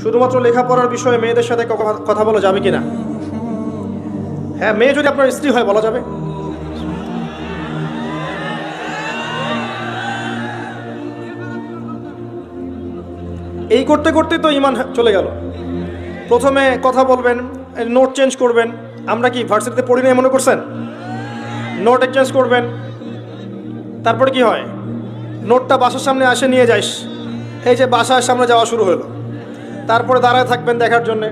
শুধুমাত্র লেখাপড়ার বিষয়ে মেয়েদের সাথে কথা বলা যাবে কিনা? হ্যাঁ, মেয়ে যদি আপনার স্ত্রী হয় বলা যাবে। এই করতে করতে তো ঈমান চলে গেল। প্রথমে কথা বলবেন, নোট চেঞ্জ করবেন। আমরা কি ভার্সিটিতে পড়ি না মনে করছেন? নোট এক্সচেঞ্জ করবেন। তারপরে কি হয়? নোটটা বাসার সামনে আসে নিয়ে যাইস, এই যে বাসার সামনে যাওয়া শুরু হলো। তারপরে দাঁড়ায় থাকবেন দেখার জন্যে।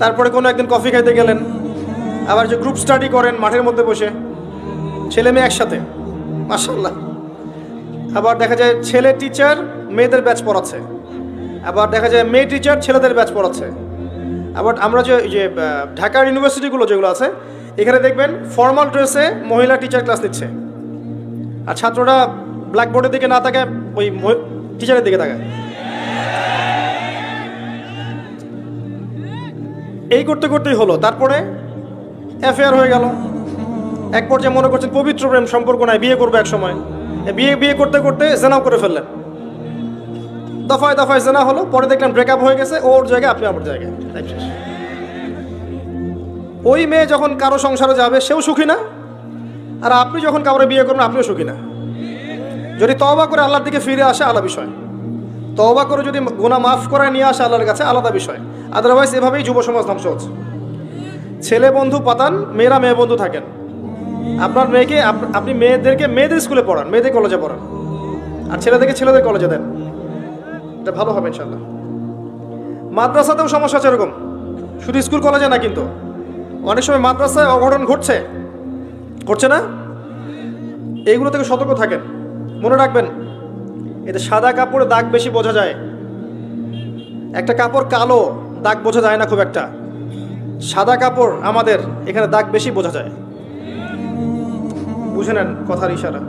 তারপরে কোনো একদিন কফি খাইতে গেলেন। আবার যে গ্রুপ স্টাডি করেন মাঠের মধ্যে বসে, ছেলে মেয়ে একসাথে, মাশাআল্লাহ। আবার দেখা যায় ছেলে টিচার মেয়েদের ব্যাচ পড়াচ্ছে, আবার দেখা যায় মেয়ে টিচার ছেলেদের ব্যাচ পড়াচ্ছে। আবার আমরা যে ঢাকার ইউনিভার্সিটিগুলো যেগুলো আছে, এখানে দেখবেন ফর্মাল ড্রেসে মহিলা টিচার ক্লাস নিচ্ছে, আর ছাত্ররা ব্ল্যাকবোর্ডের দিকে না তাকায় ওই টিচারের দিকে তাকায়। এই করতে করতেই হলো। তারপরে অ্যাফেয়ার হয়ে গেল। এক পর্যায়ে মনে করছেন পবিত্র প্রেম সম্পর্ক নাই, বিয়ে করবো এক সময়। বিয়ে করতে করতে জেনাও করে ফেললেন। দফায় দফায় জেনা হলো। পরে দেখলেন ব্রেকআপ হয়ে গেছে, ওর জায়গায় আপনি আমার জায়গায়। ওই মেয়ে যখন কারো সংসারে যাবে সেও সুখী না, আর আপনি যখন কাউরে বিয়ে করবেন আপনিও সুখী না। যদি তওবা করে আল্লাহর দিকে ফিরে আসে আলাদা বিষয়, তওবা করে যদি গুনাহ মাফ করে নিয়ে আসে আল্লাহর কাছে আলাদা বিষয়। আদারওয়াইজ এভাবেই যুব সমাজ ধ্বংস হচ্ছে। ছেলে বন্ধু পাতান, মেয়েরা মেয়ে বন্ধু থাকেন। আপনার মেয়েকে আপনি মেয়েদেরকে মেয়েদের স্কুলে পড়ান, মেয়েদের কলেজে পড়ান, আর ছেলেদেরকে ছেলেদের কলেজে দেন। এটা ভালো হবে ইনশাল্লাহ। মাদ্রাসাতেও সমস্যা আছে এরকম, শুধু স্কুল কলেজে না। কিন্তু অনেক সময় মাদ্রাসায় অঘটন ঘটছে না? এইগুলো থেকে সতর্ক থাকেন। মনে রাখবেন, এতে সাদা কাপড়ে দাগ বেশি বোঝা যায়। একটা কাপড় কালো, দাগ বোঝা যায় না খুব একটা। সাদা কাপড় আমাদের এখানে দাগ বেশি বোঝা যায়। বুঝে নেন কথার ইশারা।